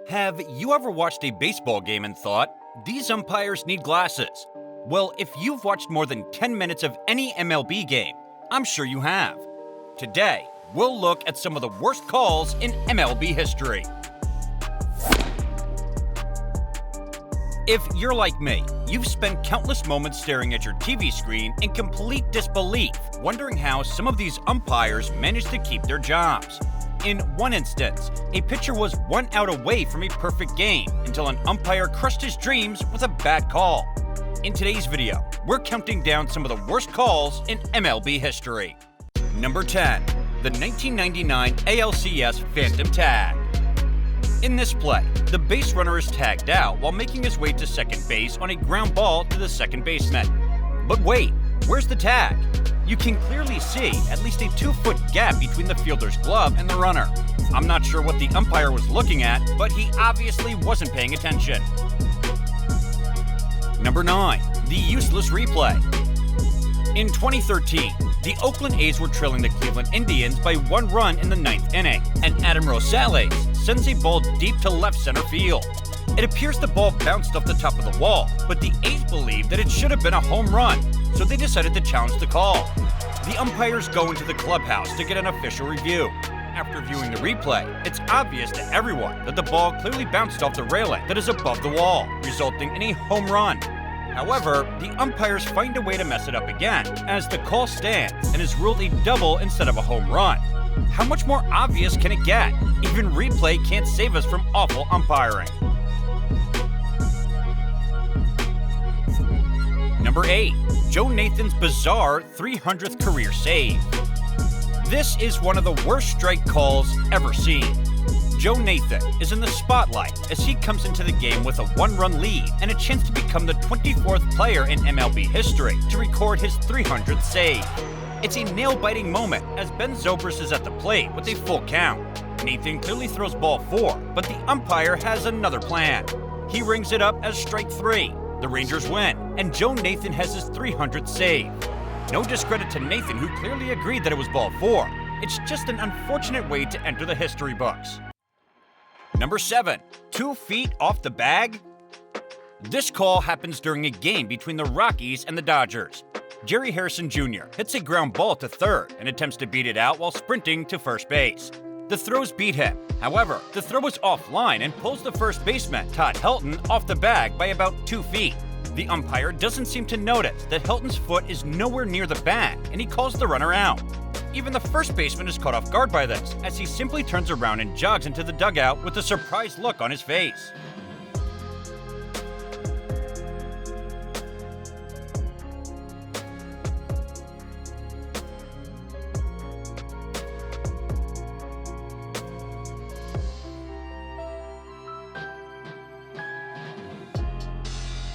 Have you ever watched a baseball game and thought, these umpires need glasses? Well, if you've watched more than 10 minutes of any MLB game, I'm sure you have. Today, we'll look at some of the worst calls in MLB history. If you're like me, you've spent countless moments staring at your TV screen in complete disbelief, wondering how some of these umpires managed to keep their jobs. In one instance, a pitcher was 1 out away from a perfect game until an umpire crushed his dreams with a bad call. In today's video, we're counting down some of the worst calls in MLB history. Number 10. The 1999 ALCS Phantom Tag. In this play, the base runner is tagged out while making his way to second base on a ground ball to the second baseman. But wait, where's the tag? You can clearly see at least a 2-foot gap between the fielder's glove and the runner. I'm not sure what the umpire was looking at, but he obviously wasn't paying attention. Number 9. The useless replay. In 2013, the Oakland A's were trailing the Cleveland Indians by 1 run in the 9th inning, and Adam Rosales sends a ball deep to left center field. It appears the ball bounced off the top of the wall, but the A's believed that it should have been a home run, so they decided to challenge the call. The umpires go into the clubhouse to get an official review. After viewing the replay, it's obvious to everyone that the ball clearly bounced off the railing that is above the wall, resulting in a home run. However, the umpires find a way to mess it up again, as the call stands and is ruled a double instead of a home run. How much more obvious can it get? Even replay can't save us from awful umpiring. Number 8. Joe Nathan's bizarre 300th career save. This is one of the worst strike calls ever seen. Joe Nathan is in the spotlight as he comes into the game with a 1-run lead and a chance to become the 24th player in MLB history to record his 300th save. It's a nail-biting moment as Ben Zobrist is at the plate with a full count. Nathan clearly throws ball 4, but the umpire has another plan. He rings it up as strike 3. The Rangers win, and Joe Nathan has his 300th save. No discredit to Nathan, who clearly agreed that it was ball 4. It's just an unfortunate way to enter the history books. Number 7. 2 feet off the bag? This call happens during a game between the Rockies and the Dodgers. Jerry Harrison Jr. hits a ground ball to third and attempts to beat it out while sprinting to first base. The throws beat him. However, the throw is offline and pulls the first baseman, Todd Helton, off the bag by about 2 feet. The umpire doesn't seem to notice that Helton's foot is nowhere near the bag, and he calls the runner out. Even the first baseman is caught off guard by this, as he simply turns around and jogs into the dugout with a surprised look on his face.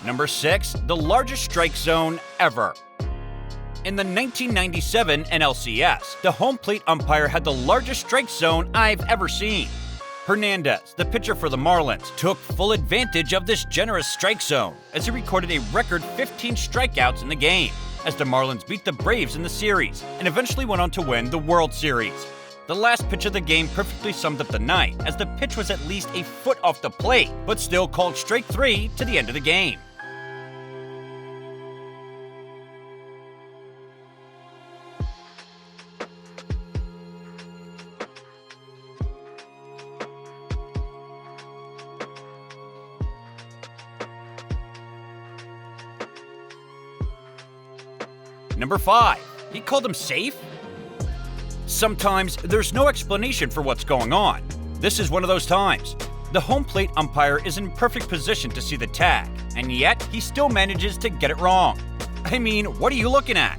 Number 6. The largest strike zone ever. In the 1997 NLCS, the home plate umpire had the largest strike zone I've ever seen. Hernandez, the pitcher for the Marlins, took full advantage of this generous strike zone as he recorded a record 15 strikeouts in the game, as the Marlins beat the Braves in the series and eventually went on to win the World Series. The last pitch of the game perfectly summed up the night, as the pitch was at least a foot off the plate, but still called strike 3 to the end of the game. Number 5. He called him safe? Sometimes there's no explanation for what's going on. This is one of those times. The home plate umpire is in perfect position to see the tag, and yet he still manages to get it wrong. I mean, what are you looking at?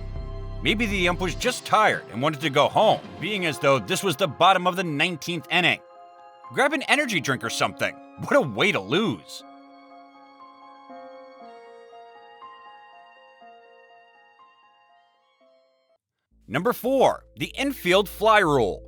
Maybe the ump was just tired and wanted to go home, being as though this was the bottom of the 19th inning. Grab an energy drink or something. What a way to lose. Number 4. The infield fly rule.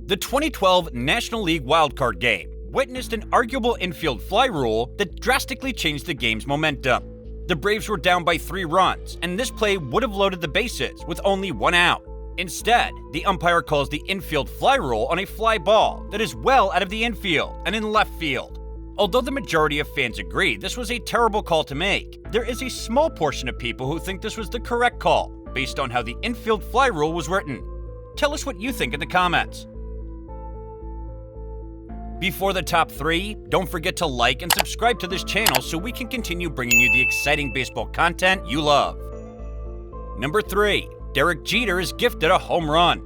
The 2012 National League wildcard game witnessed an arguable infield fly rule that drastically changed the game's momentum. The Braves were down by 3 runs, and this play would have loaded the bases with only 1 out. Instead, the umpire calls the infield fly rule on a fly ball that is well out of the infield and in left field. Although the majority of fans agree this was a terrible call to make, there is a small portion of people who think this was the correct call, based on how the infield fly rule was written. Tell us what you think in the comments. Before the top 3, don't forget to like and subscribe to this channel so we can continue bringing you the exciting baseball content you love. Number 3. Derek Jeter is gifted a home run.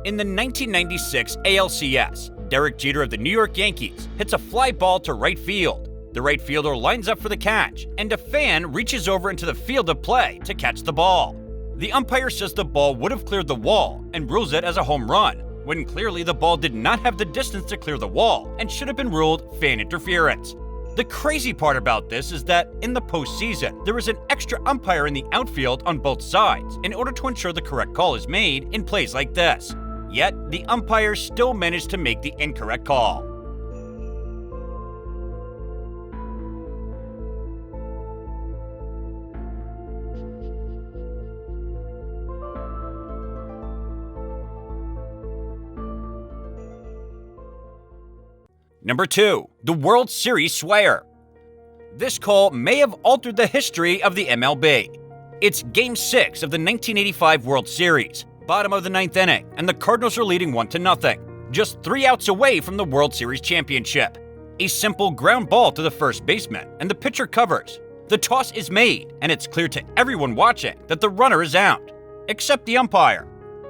In the 1996 ALCS, Derek Jeter of the New York Yankees hits a fly ball to right field. The right fielder lines up for the catch, and a fan reaches over into the field of play to catch the ball. The umpire says the ball would have cleared the wall and rules it as a home run, when clearly the ball did not have the distance to clear the wall and should have been ruled fan interference. The crazy part about this is that in the postseason, there is an extra umpire in the outfield on both sides in order to ensure the correct call is made in plays like this. Yet, the umpires still managed to make the incorrect call. Number 2. The World Series swear. This call may have altered the history of the MLB. It's Game 6 of the 1985 World Series, bottom of the 9th inning, and the Cardinals are leading 1-0, just 3 outs away from the World Series championship. A simple ground ball to the first baseman, and the pitcher covers. The toss is made, and it's clear to everyone watching that the runner is out, except the umpire.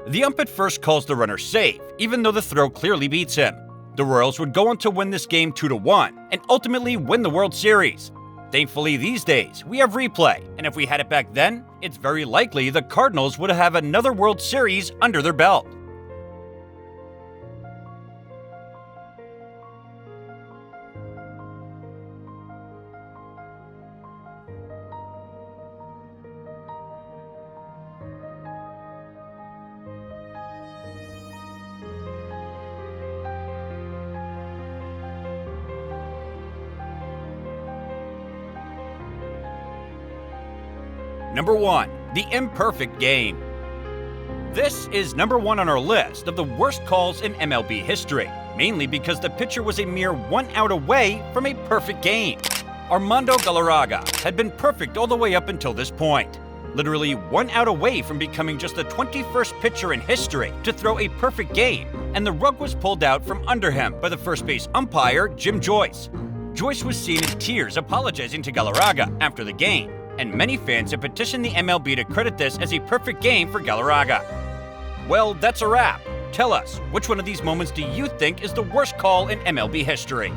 The ump at first calls the runner safe, even though the throw clearly beats him. The Royals would go on to win this game 2-1 and ultimately win the World Series. Thankfully, these days, we have replay, and if we had it back then, it's very likely the Cardinals would have another World Series under their belt. Number 1. The imperfect game. This is number 1 on our list of the worst calls in MLB history, mainly because the pitcher was a mere 1 out away from a perfect game. Armando Galarraga had been perfect all the way up until this point, literally 1 out away from becoming just the 21st pitcher in history to throw a perfect game, and the rug was pulled out from under him by the first base umpire, Jim Joyce. Joyce was seen in tears apologizing to Galarraga after the game, and many fans have petitioned the MLB to credit this as a perfect game for Galarraga. Well, that's a wrap. Tell us, which one of these moments do you think is the worst call in MLB history?